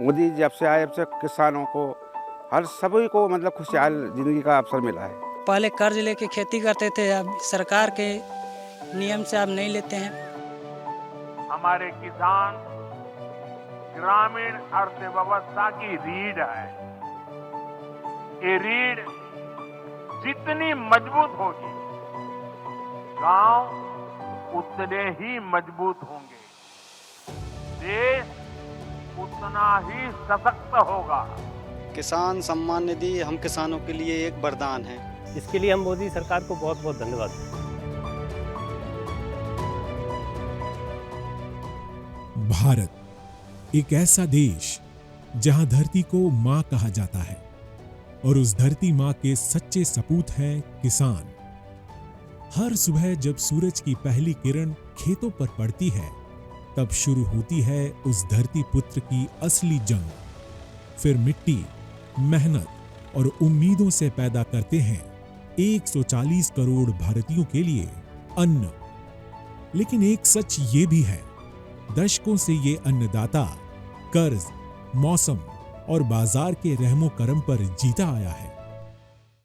मोदी जब से आए, जब से किसानों को हर सभी को मतलब खुशहाल जिंदगी का अवसर मिला है। पहले कर्ज लेके खेती करते थे, अब सरकार के नियम से अब नहीं लेते हैं। हमारे किसान ग्रामीण अर्थव्यवस्था की रीढ़ है। ये रीढ़ जितनी मजबूत होगी, गांव उतने ही मजबूत होंगे, देश उतना ही सशक्त होगा। किसान सम्मान निधि हम किसानों के लिए एक वरदान है। इसके लिए हम मोदी सरकार को बहुत बहुत धन्यवाद देते हैं। भारत एक ऐसा देश जहां धरती को मां कहा जाता है और उस धरती मां के सच्चे सपूत हैं किसान। हर सुबह जब सूरज की पहली किरण खेतों पर पड़ती है, तब शुरू होती है उस धरती पुत्र की असली जंग। फिर मिट्टी, मेहनत और उम्मीदों से पैदा करते हैं 140 करोड़ भारतीयों के लिए अन्न। लेकिन एक सच ये भी है, दशकों से ये अन्नदाता कर्ज, मौसम और बाजार के रहमो करम पर जीता आया है।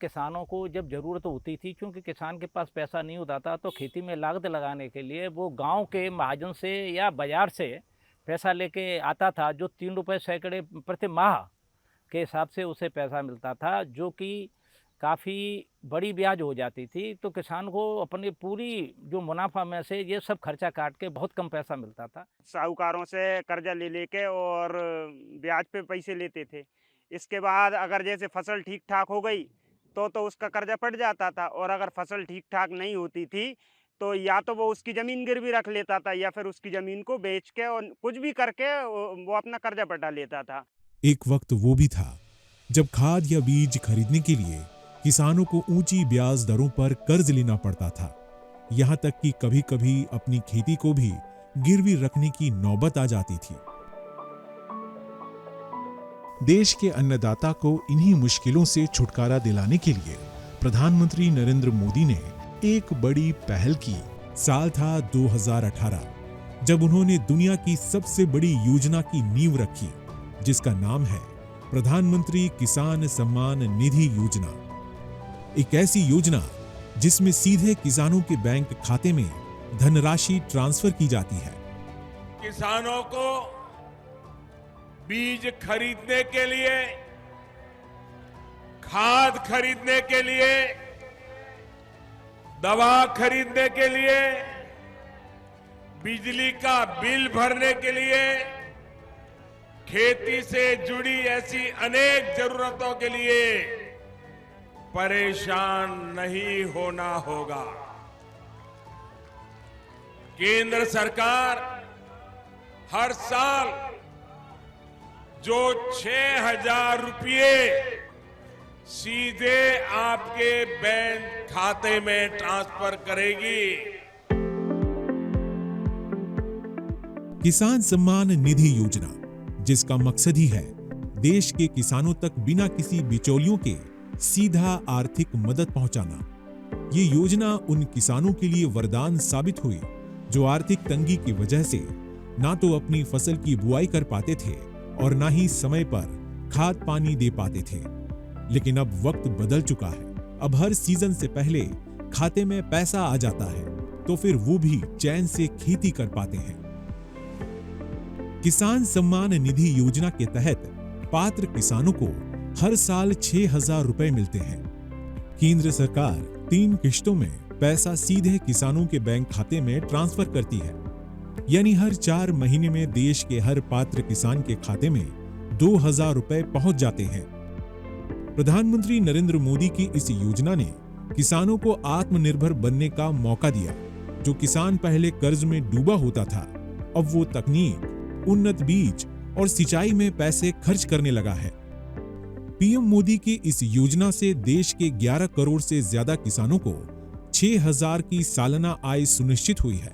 किसानों को जब ज़रूरत होती थी, क्योंकि किसान के पास पैसा नहीं होता था, तो खेती में लागत लगाने के लिए वो गांव के महाजन से या बाजार से पैसा लेके आता था, जो 3 रुपये सैकड़े प्रति माह के हिसाब से उसे पैसा मिलता था, जो कि काफ़ी बड़ी ब्याज हो जाती थी। तो किसान को अपनी पूरी जो मुनाफा में से ये सब खर्चा काट के बहुत कम पैसा मिलता था। साहूकारों से कर्जा ले लेके और ब्याज पे पैसे लेते थे। इसके बाद अगर जैसे फसल ठीक ठाक हो गई तो उसका कर्जा पड़ जाता था, और अगर फसल ठीक ठाक नहीं होती थी तो या तो वो उसकी ज़मीन गिरवी रख लेता था या फिर उसकी ज़मीन को बेच के और कुछ भी करके वो अपना कर्जा पटा लेता था। एक वक्त वो भी था जब खाद या बीज खरीदने के लिए किसानों को ऊंची ब्याज दरों पर कर्ज लेना पड़ता था। यहां तक कि कभी-कभी अपनी खेती को भी गिरवी रखने की नौबत आ जाती थी। देश के अन्नदाता को इन्हीं मुश्किलों से छुटकारा दिलाने के लिए प्रधानमंत्री नरेंद्र मोदी ने एक बड़ी पहल की। साल था 2018, जब उन्होंने दुनिया की सबसे बड़ी योजना की नींव रखी, जिसका नाम है प्रधानमंत्री किसान सम्मान निधि योजना। एक ऐसी योजना जिसमें सीधे किसानों के बैंक खाते में धनराशि ट्रांसफर की जाती है। किसानों को बीज खरीदने के लिए, खाद खरीदने के लिए, दवा खरीदने के लिए, बिजली का बिल भरने के लिए, खेती से जुड़ी ऐसी अनेक जरूरतों के लिए परेशान नहीं होना होगा। केंद्र सरकार हर साल जो 6,000 रुपये सीधे आपके बैंक खाते में ट्रांसफर करेगी। किसान सम्मान निधि योजना, जिसका मकसद ही है देश के किसानों तक बिना किसी बिचौलियों के सीधा आर्थिक मदद पहुंचाना। ये योजना उन किसानों के लिए वरदान साबित हुई जो आर्थिक तंगी की वजह से ना तो अपनी फसल की बुआई कर पाते थे और ना ही समय पर खाद पानी दे पाते थे। लेकिन अब वक्त बदल चुका है। अब हर सीजन से पहले खाते में पैसा आ जाता है, तो फिर वो भी चैन से खेती कर पाते हैं। किसान सम्मान निधि योजना के तहत पात्र किसानों को हर साल 6,000 रुपए मिलते हैं। केंद्र सरकार 3 किश्तों में पैसा सीधे किसानों के बैंक खाते में ट्रांसफर करती है, यानी हर 4 महीने में देश के हर पात्र किसान के खाते में 2,000 रुपए पहुंच जाते हैं। प्रधानमंत्री नरेंद्र मोदी की इस योजना ने किसानों को आत्मनिर्भर बनने का मौका दिया। जो किसान पहले कर्ज में डूबा होता था, अब वो तकनीक, उन्नत बीज और सिंचाई में पैसे खर्च करने लगा है। पीएम मोदी की इस योजना से देश के 11 करोड़ से ज्यादा किसानों को 6,000 की सालाना आय सुनिश्चित हुई है।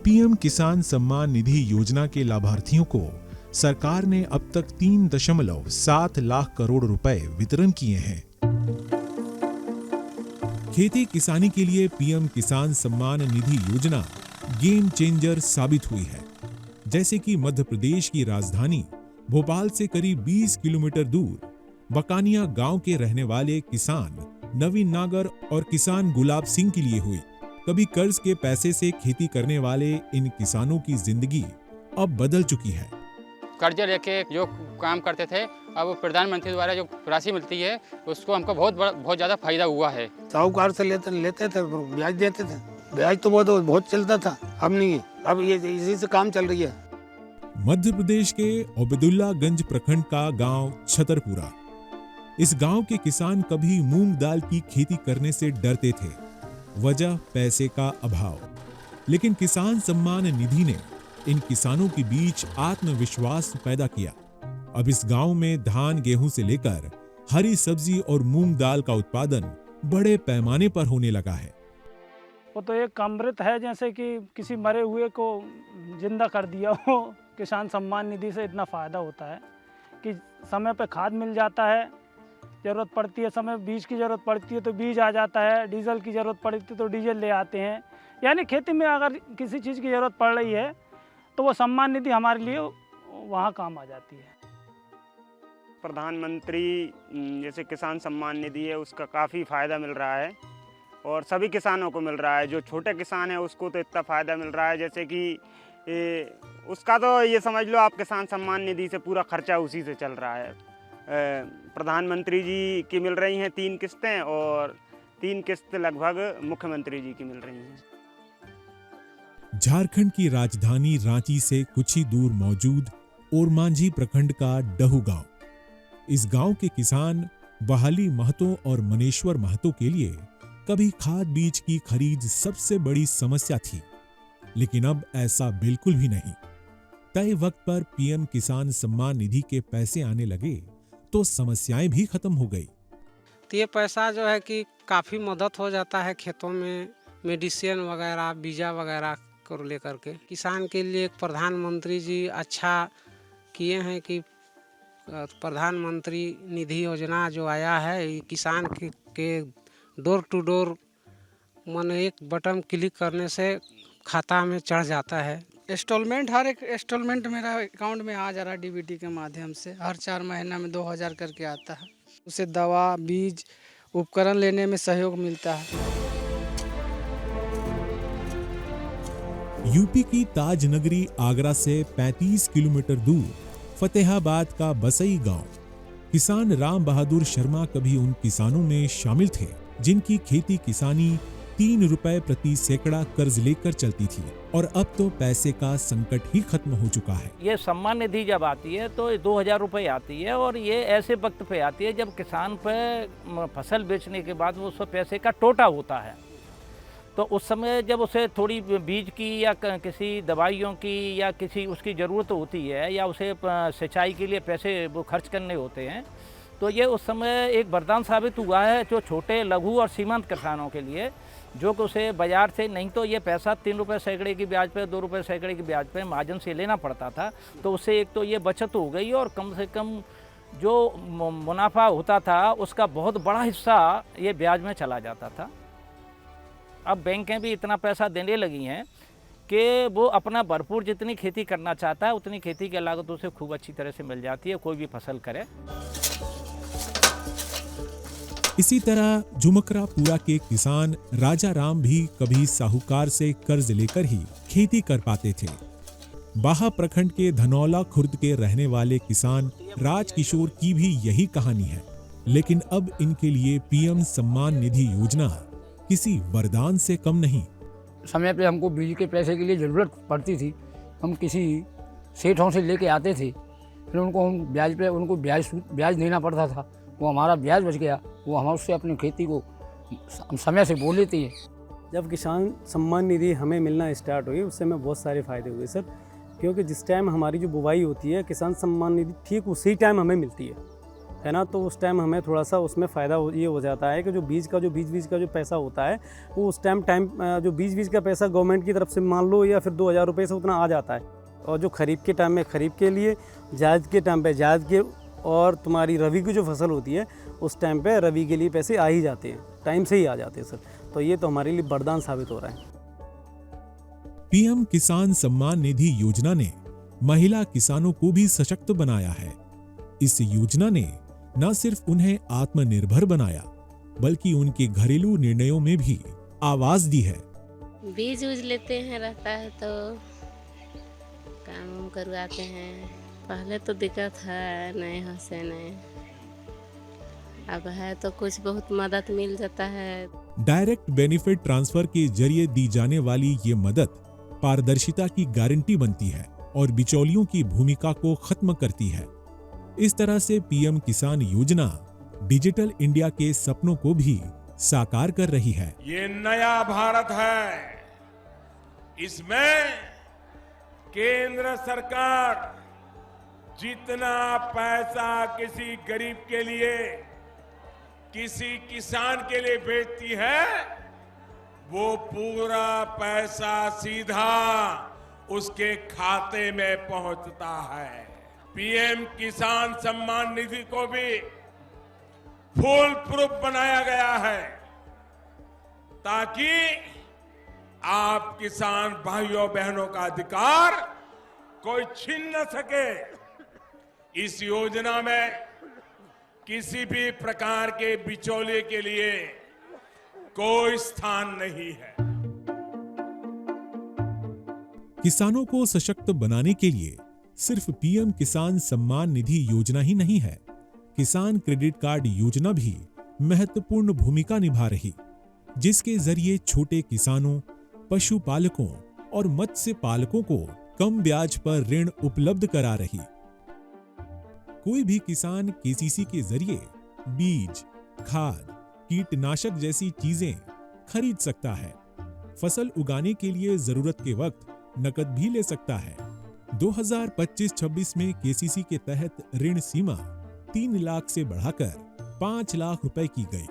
पीएम किसान सम्मान निधि योजना के लाभार्थियों को सरकार ने अब तक 3.7 लाख करोड़ रुपए वितरण किए हैं। खेती किसानी के लिए पीएम किसान सम्मान निधि योजना गेम चेंजर साबित हुई है। जैसे कि मध्य प्रदेश की राजधानी भोपाल से करीब 20 किलोमीटर दूर बकानिया गांव के रहने वाले किसान नवीन नागर और किसान गुलाब सिंह के लिए हुई। कभी कर्ज के पैसे से खेती करने वाले इन किसानों की जिंदगी अब बदल चुकी है। कर्ज लेके जो काम करते थे, अब प्रधानमंत्री द्वारा जो राशि मिलती है उसको हमको बहुत ज़्यादा फायदा हुआ है। साहूकार से लेते थे, ब्याज देते थे। ब्याज तो बहुत चलता था, अब नहीं, अब ये इसी से काम चल रही है। मध्य प्रदेश के ओबेदुल्लागंज प्रखंड का गांव छतरपुरा। इस गांव के किसान कभी मूंग दाल की खेती करने से डरते थे, वजह पैसे का अभाव। लेकिन किसान सम्मान निधि ने इन किसानों के बीच आत्मविश्वास पैदा किया। अब इस गांव में धान गेहूं से लेकर हरी सब्जी और मूंग दाल का उत्पादन बड़े पैमाने पर होने लगा है। वो तो एक अमृत है, जैसे कि किसी मरे हुए को जिंदा कर दिया हो। किसान सम्मान निधि से इतना फ़ायदा होता है कि समय पे खाद मिल जाता है, ज़रूरत पड़ती है समय बीज की ज़रूरत पड़ती है तो बीज आ जाता है, डीजल की ज़रूरत पड़ती है तो डीजल ले आते हैं। यानी खेती में अगर किसी चीज़ की ज़रूरत पड़ रही है तो वो सम्मान निधि हमारे लिए वहाँ काम आ जाती है। प्रधानमंत्री जैसे किसान सम्मान निधि है उसका काफ़ी फ़ायदा मिल रहा है और सभी किसानों को मिल रहा है। जो छोटे किसान है उसको तो इतना फ़ायदा मिल रहा है, जैसे कि उसका तो ये समझ लो आप किसान सम्मान निधि से पूरा खर्चा उसी से चल रहा है। प्रधानमंत्री जी की मिल रही हैं 3 किस्तें और 3 किस्त लगभग मुख्यमंत्री जी की मिल रही हैं। झारखंड की राजधानी रांची से कुछ ही दूर मौजूद ओरमांझी प्रखंड का डहू गांव। इस गांव के किसान बहाली महतो और मनेश्वर महतो के लिए कभी खाद बीज की खरीद सबसे बड़ी समस्या थी, लेकिन अब ऐसा बिल्कुल भी नहीं। तय वक्त पर पीएम किसान सम्मान निधि के पैसे आने लगे तो समस्याएं भी खत्म हो गई। तो ये पैसा जो है कि काफ़ी मदद हो जाता है खेतों में, मेडिसिन वगैरह बीजा वगैरह को लेकर के। किसान के लिए एक प्रधानमंत्री जी अच्छा किए हैं कि प्रधानमंत्री निधि योजना जो आया है, किसान के डोर टू डोर माने एक बटन क्लिक करने से खाता में चढ़ जाता है। इंस्टॉलमेंट हर एक इंस्टॉलमेंट मेरा अकाउंट में आ जा रहा है डीबीटी के माध्यम से। हर 4 महीना में 2000 करके आता है। उससे दवा बीज उपकरण लेने में सहयोग मिलता है। यूपी की ताज नगरी आगरा से 35 किलोमीटर दूर फतेहाबाद का बसई गांव। किसान राम बहादुर शर्मा कभी उन किसानों में शामिल थे जिनकी खेती किसानी 3 रुपए प्रति सैकड़ा कर्ज लेकर चलती थी, और अब तो पैसे का संकट ही खत्म हो चुका है। ये सम्मान निधि जब आती है तो 2000 रुपये आती है, और ये ऐसे वक्त पे आती है जब किसान पे फसल बेचने के बाद वो उसको पैसे का टोटा होता है। तो उस समय जब उसे थोड़ी बीज की या किसी दवाइयों की या किसी उसकी ज़रूरत होती है या उसे सिंचाई के लिए पैसे वो खर्च करने होते हैं, तो ये उस समय एक वरदान साबित हुआ है जो छोटे लघु और सीमांत किसानों के लिए, जो कि उसे बाज़ार से नहीं तो ये पैसा 3 रुपये सैकड़े की ब्याज पे 2 रुपये सैकड़े की ब्याज पे महाजन से लेना पड़ता था। तो उससे एक तो ये बचत हो गई और कम से कम जो मुनाफा होता था उसका बहुत बड़ा हिस्सा ये ब्याज में चला जाता था। अब बैंकें भी इतना पैसा देने लगी हैं कि वो अपना भरपूर जितनी खेती करना चाहता है उतनी खेती की लागत उसे खूब अच्छी तरह से मिल जाती है, कोई भी फसल करे। इसी तरह झुमकरापुरा के किसान राजा राम भी कभी साहूकार से कर्ज लेकर ही खेती कर पाते थे। बाहा प्रखंड के धनौला खुर्द के रहने वाले किसान राजकिशोर की भी यही कहानी है, लेकिन अब इनके लिए पीएम सम्मान निधि योजना किसी वरदान से कम नहीं। समय पे हमको बीज के पैसे के लिए ज़रूरत पड़ती थी, हम किसी सेठों से लेके आते थे, फिर उनको हम ब्याज पे उनको ब्याज देना पड़ता था। वो हमारा ब्याज बच गया, वो हम उससे अपनी खेती को समय से बो लेती है। जब किसान सम्मान निधि हमें मिलना स्टार्ट हुई उससे हमें बहुत सारे फ़ायदे हुए सर, क्योंकि जिस टाइम हमारी जो बुवाई होती है किसान सम्मान निधि ठीक उसी टाइम हमें मिलती है ना, तो उस टाइम हमें थोड़ा सा उसमें फ़ायदा ये हो जाता है कि जो बीज का जो पैसा होता है वो उस टाइम जो बीज का पैसा गवर्नमेंट की तरफ से मान लो या फिर 2000 रुपये से उतना आ जाता है, और जो खरीफ के टाइम में खरीफ के लिए, जायद के टाइम पे जायद के, और तुम्हारी रवि की जो फसल होती है उस टाइम पे रवि के लिए पैसे आ ही जाते हैं, टाइम से ही आ जाते हैं सर। तो ये तो हमारे लिए वरदान साबित हो रहा है। पीएम किसान सम्मान निधि योजना ने महिला किसानों को भी सशक्त बनाया है। इस योजना ने न सिर्फ उन्हें आत्मनिर्भर बनाया, बल्कि उनके घरेलू निर्णयों में भी आवाज दी है। बीज उज लेते हैं, रहता है तो काम करवाते हैं। पहले तो दिक्कत है, नहीं हो से नहीं, अब है तो कुछ बहुत मदद मिल जाता है। डायरेक्ट बेनिफिट ट्रांसफर के जरिए दी जाने वाली ये मदद पारदर्शिता की गारंटी बनती है और बिचौलियों की भूमिका को खत्म करती है। इस तरह से पीएम किसान योजना डिजिटल इंडिया के सपनों को भी साकार कर रही है। ये नया भारत है, इसमें केंद्र सरकार जितना पैसा किसी गरीब के लिए, किसी किसान के लिए भेजती है, वो पूरा पैसा सीधा उसके खाते में पहुंचता है। पीएम किसान सम्मान निधि को भी फुल प्रूफ बनाया गया है ताकि आप किसान भाइयों बहनों का अधिकार कोई छीन न सके। इस योजना में किसी भी प्रकार के बिचौलिए के लिए कोई स्थान नहीं है। किसानों को सशक्त बनाने के लिए सिर्फ पीएम किसान सम्मान निधि योजना ही नहीं है, किसान क्रेडिट कार्ड योजना भी महत्वपूर्ण भूमिका निभा रही, जिसके जरिए छोटे किसानों, पशुपालकों और मत्स्य पालकों को कम ब्याज पर ऋण उपलब्ध करा रही। कोई भी किसान केसीसी के जरिए बीज, खाद, कीटनाशक जैसी चीजें खरीद सकता है। फसल उगाने के लिए जरूरत के वक्त नकद भी ले सकता है। 2025-26 में केसीसी के तहत ऋण सीमा 3 लाख से बढ़ाकर 5 लाख रुपए की गई।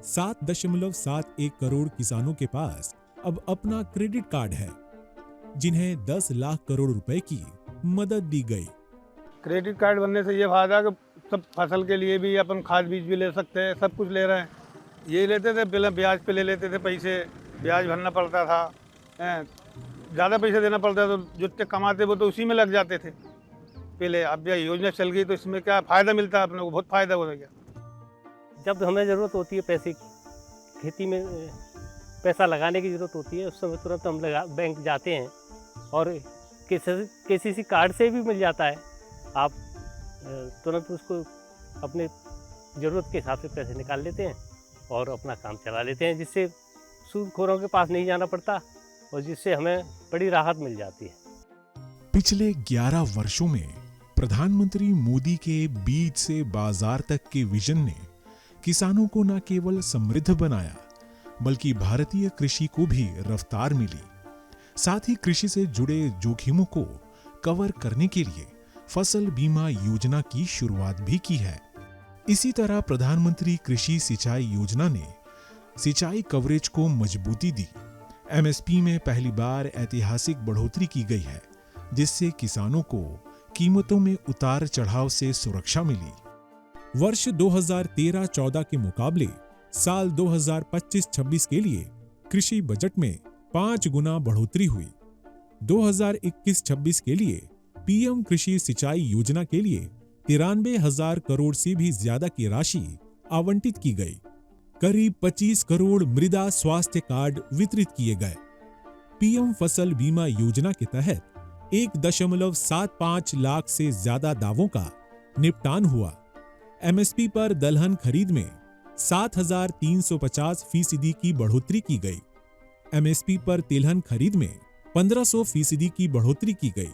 7.71 करोड़ किसानों के पास अब अपना क्रेडिट कार्ड है, जिन्हें 10 लाख करोड़ रुपए की मदद दी गई। क्रेडिट कार्ड बनने से ये फायदा कि सब फसल के लिए भी अपन खाद बीज भी ले सकते हैं, सब कुछ ले रहे हैं। ये लेते थे पहले ब्याज पे ले लेते थे, पैसे ब्याज भरना पड़ता था, ज़्यादा पैसे देना पड़ता था, तो जितने कमाते वो तो उसी में लग जाते थे पहले। अब यह योजना चल गई तो इसमें क्या फ़ायदा मिलता है, अपने को बहुत फ़ायदा हो गया। जब हमें ज़रूरत होती है पैसे की, खेती में पैसा लगाने की ज़रूरत होती है, उस समय तुरंत हम बैंक जाते हैं और केसीसी कार्ड से भी मिल जाता है। आप तुरंत उसको अपने ज़रूरत के हिसाब से पैसे निकाल लेते हैं और अपना काम चला लेते हैं, जिससे सूदखोरों के पास नहीं जाना पड़ता और जिससे हमें बड़ी राहत मिल जाती है। पिछले 11 वर्षों में प्रधानमंत्री मोदी के बीज से बाजार तक के विजन ने किसानों को न केवल समृद्ध बनाया, बल्कि भारतीय कृषि को भी रफ्तार मिली। साथ ही कृषि से जुड़े जोखिमों को कवर करने के लिए फसल बीमा योजना की शुरुआत भी की है। इसी तरह प्रधानमंत्री कृषि सिंचाई योजना ने सिंचाई कवरेज को मजबूती दी। एमएसपी में पहली बार ऐतिहासिक बढ़ोतरी की गई है, जिससे किसानों को कीमतों में उतार चढ़ाव से सुरक्षा मिली। वर्ष 2013-14 के मुकाबले साल 2025-26 के लिए कृषि बजट में 5 गुना बढ़ोतरी हुई। 2021-26 के लिए पीएम कृषि सिंचाई योजना के लिए 93,000 करोड़ से भी ज्यादा की राशि आवंटित की गई। करीब 25 करोड़ मृदा स्वास्थ्य कार्ड वितरित किए गए। पीएम फसल बीमा योजना के तहत 1.75 लाख से ज्यादा दावों का निपटान हुआ। एमएसपी पर दलहन खरीद में 7,350% की बढ़ोतरी की गई। एमएसपी पर तिलहन खरीद में 1,500% की बढ़ोतरी की गई।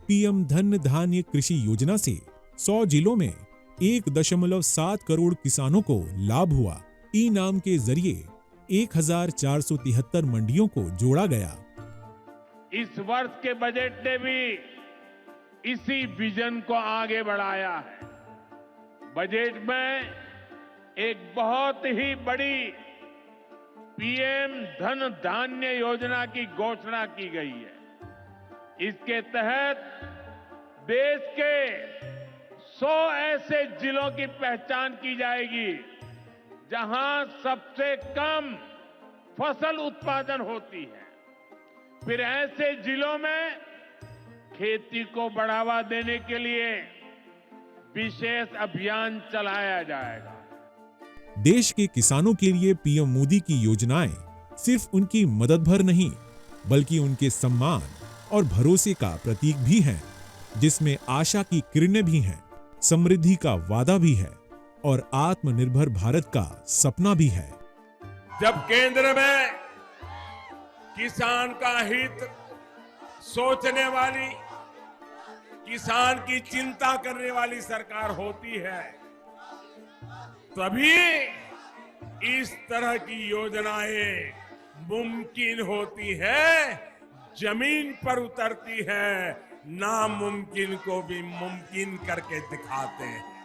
पीएम धन धान्य कृषि योजना से 100 जिलों में 1.7 करोड़ किसानों को लाभ हुआ। ई नाम के जरिए 1,473 मंडियों को जोड़ा गया। इस वर्ष के बजट ने भी इसी विजन को आगे बढ़ाया है। बजट में एक बहुत ही बड़ी पीएम धन धान्य योजना की घोषणा की गई है। इसके तहत देश के 100 ऐसे जिलों की पहचान की जाएगी जहां सबसे कम फसल उत्पादन होती है। फिर ऐसे जिलों में खेती को बढ़ावा देने के लिए विशेष अभियान चलाया जाएगा। देश के किसानों के लिए पीएम मोदी की योजनाएं सिर्फ उनकी मदद भर नहीं, बल्कि उनके सम्मान और भरोसे का प्रतीक भी हैं, जिसमें आशा की किरणें भी हैं, समृद्धि का वादा भी है और आत्मनिर्भर भारत का सपना भी है। जब केंद्र में किसान का हित सोचने वाली, किसान की चिंता करने वाली सरकार होती है, तभी इस तरह की योजनाएं मुमकिन होती है, जमीन पर उतरती है, नामुमकिन को भी मुमकिन करके दिखाते हैं।